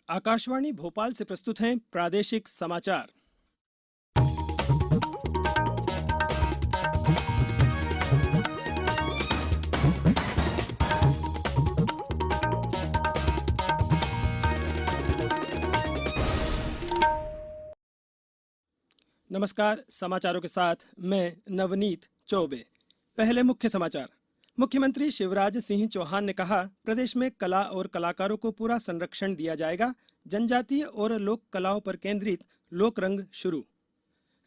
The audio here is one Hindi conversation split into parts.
आकाशवाणी भोपाल से प्रस्तुत हैं प्रादेशिक समाचार। नमस्कार, समाचारों के साथ मैं नवनीत चौबे। पहले मुख्य समाचार। मुख्यमंत्री शिवराज सिंह चौहान ने कहा, प्रदेश में कला और कलाकारों को पूरा संरक्षण दिया जाएगा। जनजातीय और लोक कलाओं पर केंद्रित लोक रंग शुरू।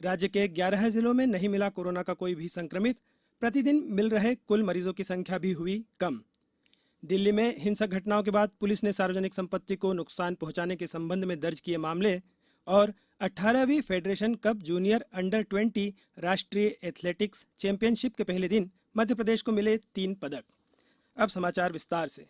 राज्य के 11 जिलों में नहीं मिला कोरोना का कोई भी संक्रमित। प्रतिदिन मिल रहे कुल मरीजों की संख्या भी हुई कम। दिल्ली में हिंसक घटनाओं के बाद पुलिस ने सार्वजनिक संपत्ति को नुकसान पहुंचाने के संबंध में दर्ज किए मामले। और 18वीं फेडरेशन कप जूनियर अंडर 20 राष्ट्रीय एथलेटिक्स चैंपियनशिप के पहले दिन मध्य प्रदेश को मिले 3 पदक। अब समाचार विस्तार से।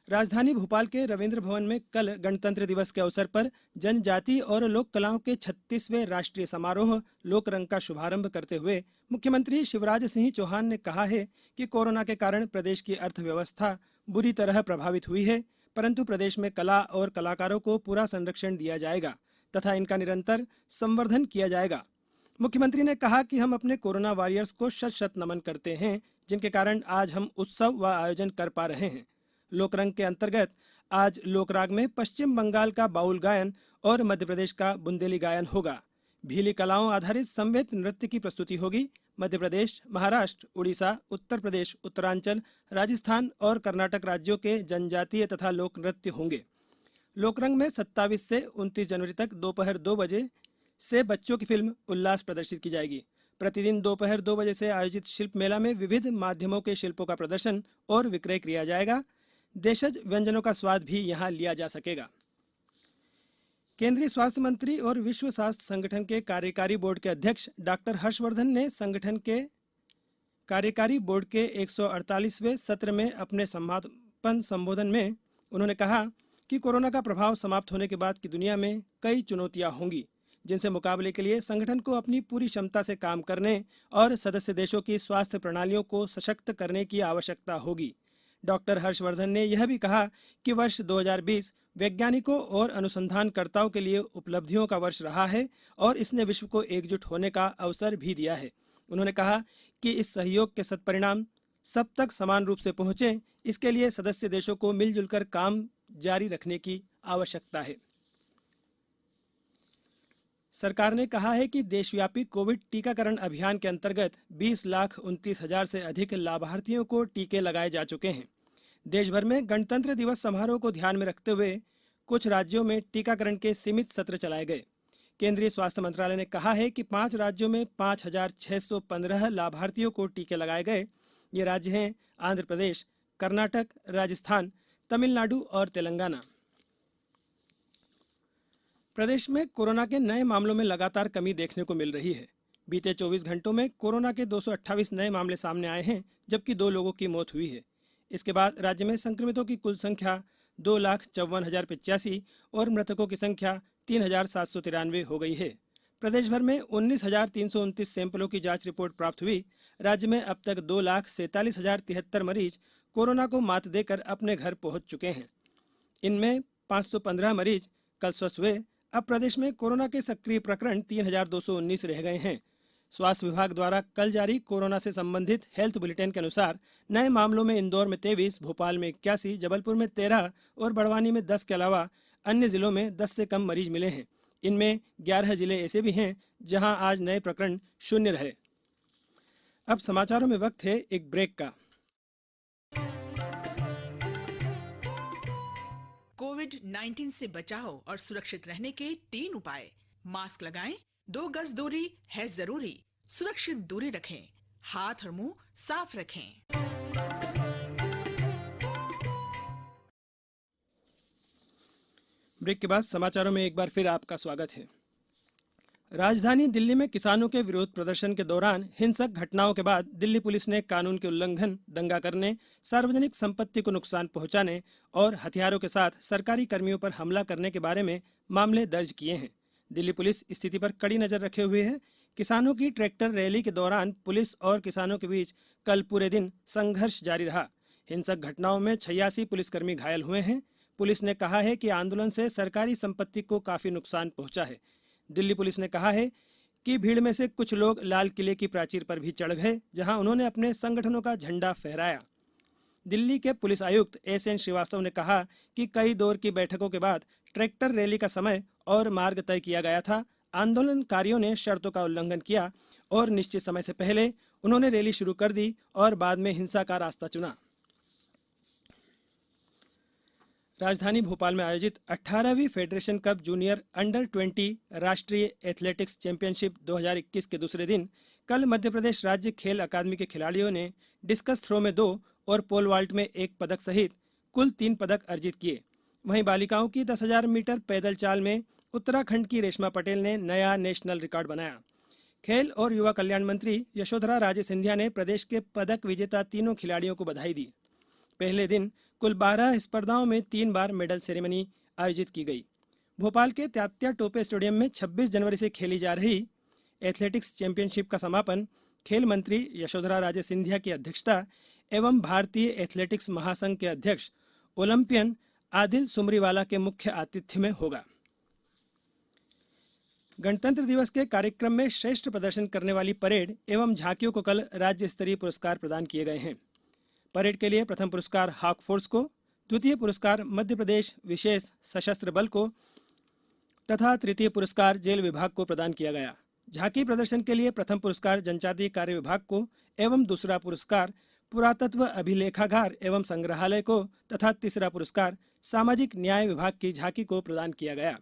राजधानी भोपाल के रविंद्र भवन में कल गणतंत्र दिवस के अवसर पर जनजातीय और लोक कलाओं के 36वें राष्ट्रीय समारोह लोक रंग का शुभारंभ करते हुए मुख्यमंत्री शिवराज सिंह चौहान ने कहा है कि कोरोना के कारण प्रदेश की अर्थव्यवस्था बुरी तरह प्रभावित हुई है, परंतु प्रदेश में कला और कलाकारों को पूरा संरक्षण दिया जाएगा तथा इनका निरंतर संवर्धन किया जाएगा। मुख्यमंत्री ने कहा कि हम अपने कोरोना वॉरियर्स को शत शत नमन करते हैं, जिनके कारण आज हम उत्सव व आयोजन कर पा रहे हैं। लोकरंग के अंतर्गत आज लोकराग में पश्चिम बंगाल का बाउल गायन और मध्य प्रदेश का बुंदेली गायन होगा। भीली कलाओं आधारित समवेत नृत्य की प्रस्तुति होगी। मध्य प्रदेश, महाराष्ट्र, उड़ीसा, उत्तर प्रदेश, उत्तरांचल, राजस्थान और कर्नाटक राज्यों के जनजातीय तथा लोक नृत्य होंगे। लोकरंग में 27 से 29 जनवरी तक दोपहर 2 बजे से बच्चों की फिल्म उल्लास प्रदर्शित की जाएगी। प्रतिदिन दोपहर 2 बजे से आयोजित शिल्प मेला में विविध माध्यमों के शिल्पों का प्रदर्शन और विक्रय किया जाएगा। देशज व्यंजनों का स्वाद भी यहां लिया जा सकेगा। केंद्रीय स्वास्थ्य मंत्री और विश्व स्वास्थ्य संगठन के कार्यकारी बोर्ड के अध्यक्ष डॉक्टर हर्षवर्धन ने संगठन के कार्यकारी बोर्ड के 148वें सत्र में अपने समापन संबोधन में उन्होंने कहा कि कोरोना का प्रभाव समाप्त होने के बाद की दुनिया में कई चुनौतियां होंगी, जिनसे मुकाबले के लिए संगठन को अपनी पूरी क्षमता से काम करने और सदस्य देशों की स्वास्थ्य प्रणालियों को सशक्त करने की आवश्यकता होगी। डॉक्टर हर्षवर्धन ने यह भी कहा कि वर्ष 2020 वैज्ञानिकों और अनुसंधानकर्ताओं के लिए उपलब्धियों का वर्ष रहा है और इसने विश्व को एकजुट होने का अवसर भी दिया है। उन्होंने कहा कि इस सहयोग के सत्परिणाम सब तक समान रूप से पहुंचे, इसके लिए सदस्य देशों को मिलजुल कर काम जारी रखने की आवश्यकता है। सरकार ने कहा है कि देशव्यापी कोविड टीकाकरण अभियान के अंतर्गत 20,29,000 से अधिक लाभार्थियों को टीके लगाए जा चुके हैं। देश भर में गणतंत्र दिवस समारोह को ध्यान में रखते हुए कुछ राज्यों में टीकाकरण के सीमित सत्र चलाए गए। केंद्रीय स्वास्थ्य मंत्रालय ने कहा है कि 5 राज्यों में 5,615 लाभार्थियों को टीके लगाए गए। ये राज्य हैं आंध्र प्रदेश, कर्नाटक, राजस्थान, तमिलनाडु और तेलंगाना। प्रदेश में कोरोना के नए मामलों में लगातार कमी देखने को मिल रही है। बीते 24 घंटों में कोरोना के 228 नए मामले सामने आए हैं, जबकि 2 लोगों की मौत हुई है। इसके बाद राज्य में संक्रमितों की कुल संख्या 2,54,085 और मृतकों की संख्या 3,793 हो गई है। प्रदेश भर में 19,329 सैंपलों की जांच रिपोर्ट प्राप्त हुई। राज्य में अब तक 2,47,073 मरीज कोरोना को मात देकर अपने घर पहुंच चुके हैं। इनमें 515 मरीज कल स्वस्थ हुए। अब प्रदेश में कोरोना के सक्रिय प्रकरण 3,219 रह गए हैं। स्वास्थ्य विभाग द्वारा कल जारी कोरोना से संबंधित हेल्थ बुलेटिन के अनुसार नए मामलों में इंदौर में 23, भोपाल में 81, जबलपुर में 13 और बड़वानी में 10 के अलावा अन्य जिलों में 10 से कम मरीज मिले हैं। इनमें 11 जिले ऐसे भी हैं जहां आज नए प्रकरण शून्य रहे। अब समाचारों में वक्त है एक ब्रेक का। कोविड-19 से बचाव और सुरक्षित रहने के 3 उपाय। मास्क लगाएं, 2 गज दूरी है जरूरी, सुरक्षित दूरी रखें, हाथ और मुंह साफ रखें। ब्रेक के बाद समाचारों में एक बार फिर आपका स्वागत है। राजधानी दिल्ली में किसानों के विरोध प्रदर्शन के दौरान हिंसक घटनाओं के बाद दिल्ली पुलिस ने कानून के उल्लंघन, दंगा करने, सार्वजनिक संपत्ति को नुकसान पहुंचाने और हथियारों के साथ सरकारी कर्मियों पर हमला करने के बारे में मामले दर्ज किए हैं। दिल्ली पुलिस स्थिति पर कड़ी नजर रखे हुए है। किसानों की ट्रैक्टर रैली के दौरान पुलिस और किसानों के बीच कल पूरे दिन संघर्ष जारी रहा। हिंसक घटनाओं में 86 पुलिसकर्मी घायल हुए हैं। पुलिस ने कहा है कि आंदोलन से सरकारी संपत्ति को काफी नुकसान पहुंचा है। दिल्ली पुलिस ने कहा है कि भीड़ में से कुछ लोग लाल किले की प्राचीर पर भी चढ़ गए, जहां उन्होंने अपने संगठनों का झंडा फहराया। दिल्ली के पुलिस आयुक्त एसएन श्रीवास्तव ने कहा कि कई दौर की बैठकों के बाद ट्रैक्टर रैली का समय और मार्ग तय किया गया था। आंदोलनकारियों ने शर्तों का उल्लंघन किया और निश्चित समय से पहले उन्होंने रैली शुरू कर दी और बाद में हिंसा का रास्ता चुना। राजधानी भोपाल में आयोजित 18वीं फेडरेशन कप जूनियर अंडर 20 राष्ट्रीय एथलेटिक्स चैंपियनशिप 2021 के दूसरे दिन कल मध्य प्रदेश राज्य खेल अकादमी के खिलाड़ियों ने डिस्कस थ्रो में 2 और पोल वाल्ट में 1 पदक सहित कुल 3 पदक अर्जित किए। वहीं बालिकाओं की 10,000 मीटर पैदल चाल में उत्तराखंड की रेशमा पटेल ने नया नेशनल रिकॉर्ड बनाया। खेल और युवा कल्याण मंत्री यशोधरा राजे सिंधिया ने प्रदेश के पदक विजेता तीनों खिलाड़ियों को बधाई दी। पहले दिन कुल 12 स्पर्धाओं में 3 बार मेडल सेरेमनी आयोजित की गई। भोपाल के तात्या टोपे स्टेडियम में 26 जनवरी से खेली जा रही एथलेटिक्स चैंपियनशिप का समापन खेल मंत्री यशोधरा राजे सिंधिया की अध्यक्षता एवं भारतीय एथलेटिक्स महासंघ के अध्यक्ष ओलंपियन आदिल सुमरीवाला के मुख्य आतिथ्य में होगा। गणतंत्र दिवस के कार्यक्रम में श्रेष्ठ प्रदर्शन करने वाली परेड एवं झांकियों को कल राज्य स्तरीय पुरस्कार प्रदान किए गए हैं। परेड के लिए प्रथम पुरस्कार हॉक फोर्स को, द्वितीय पुरस्कार मध्य प्रदेश विशेष सशस्त्र बल को तथा तृतीय पुरस्कार जेल विभाग को प्रदान किया गया। झांकी प्रदर्शन के लिए प्रथम पुरस्कार जनजातीय कार्य विभाग को एवं दूसरा पुरस्कार पुरातत्व अभिलेखागार एवं संग्रहालय को तथा तीसरा पुरस्कार सामाजिक न्याय विभाग की झांकी को प्रदान किया गया।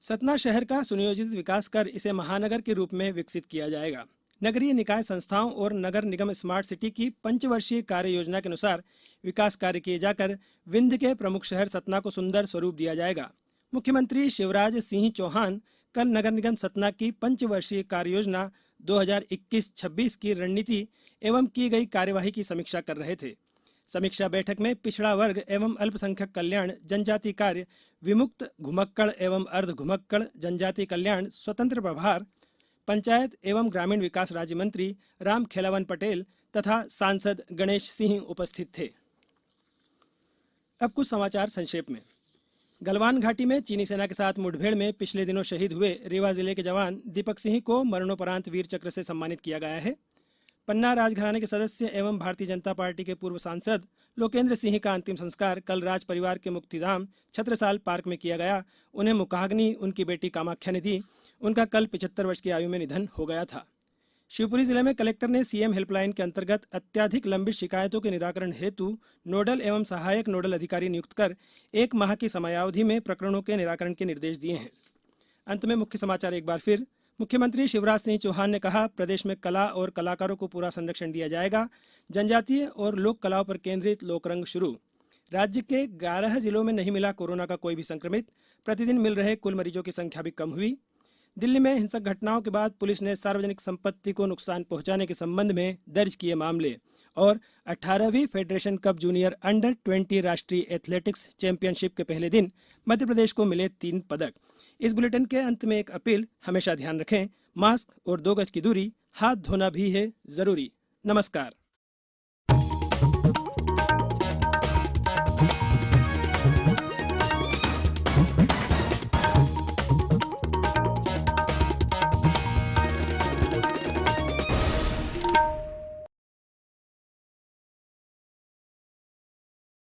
सतना शहर का सुनियोजित विकास कर इसे महानगर के रूप में विकसित किया जाएगा। नगरीय निकाय संस्थाओं और नगर निगम स्मार्ट सिटी की पंचवर्षीय कार्य योजना के अनुसार विकास कार्य किए जाकर विंध्य के प्रमुख शहर सतना को सुंदर स्वरूप दिया जाएगा। मुख्यमंत्री शिवराज सिंह चौहान कल नगर निगम सतना की पंचवर्षीय कार्य योजना 2021-26 की रणनीति एवं की गई कार्यवाही की समीक्षा कर रहे थे। समीक्षा बैठक में पिछड़ा वर्ग एवं अल्पसंख्यक कल्याण, जनजाति कार्य, विमुक्त घुमक्कड़ एवं अर्ध घुमक्कड़ जनजाति कल्याण स्वतंत्र प्रभार, पंचायत एवं ग्रामीण विकास राज्य मंत्री राम खेलावन पटेल तथा सांसद गणेश सिंह उपस्थित थे। अब कुछ समाचार संक्षेप में। गलवान घाटी में चीनी सेना के साथ मुठभेड़ में पिछले दिनों शहीद हुए रीवा जिले के जवान दीपक सिंह को मरणोपरांत वीर चक्र से सम्मानित किया गया है। पन्ना राजघराने के सदस्य एवं भारतीय जनता पार्टी के पूर्व सांसद लोकेंद्र सिंह का अंतिम संस्कार कल राज परिवार के मुक्तिधाम छत्रसाल पार्क में किया गया। उन्हें मुखाग्नि उनकी बेटी कामाख्या ने दी। उनका कल 75 वर्ष की आयु में निधन हो गया था। शिवपुरी जिले में कलेक्टर ने सीएम हेल्पलाइन के अंतर्गत अत्याधिक लंबित शिकायतों के निराकरण हेतु नोडल एवं सहायक नोडल अधिकारी नियुक्त कर 1 माह की समयावधि में प्रकरणों के निराकरण के निर्देश दिए हैं। अंत में मुख्य समाचार एक बार फिर। मुख्यमंत्री शिवराज सिंह चौहान ने कहा, प्रदेश में कला और कलाकारों को पूरा संरक्षण दिया जाएगा। जनजातीय और लोक कलाओं पर केंद्रित लोकरंग शुरू। राज्य के 11 जिलों में नहीं मिला कोरोना का कोई भी संक्रमित। प्रतिदिन मिल रहे कुल मरीजों की संख्या भी कम हुई। दिल्ली में हिंसक घटनाओं के बाद पुलिस ने सार्वजनिक संपत्ति को नुकसान पहुंचाने के संबंध में दर्ज किए मामले। और 18वीं फेडरेशन कप जूनियर अंडर 20 राष्ट्रीय एथलेटिक्स चैंपियनशिप के पहले दिन मध्य प्रदेश को मिले 3 पदक। इस बुलेटिन के अंत में एक अपील, हमेशा ध्यान रखें, मास्क और 2 गज की दूरी, हाथ धोना भी है जरूरी। नमस्कार।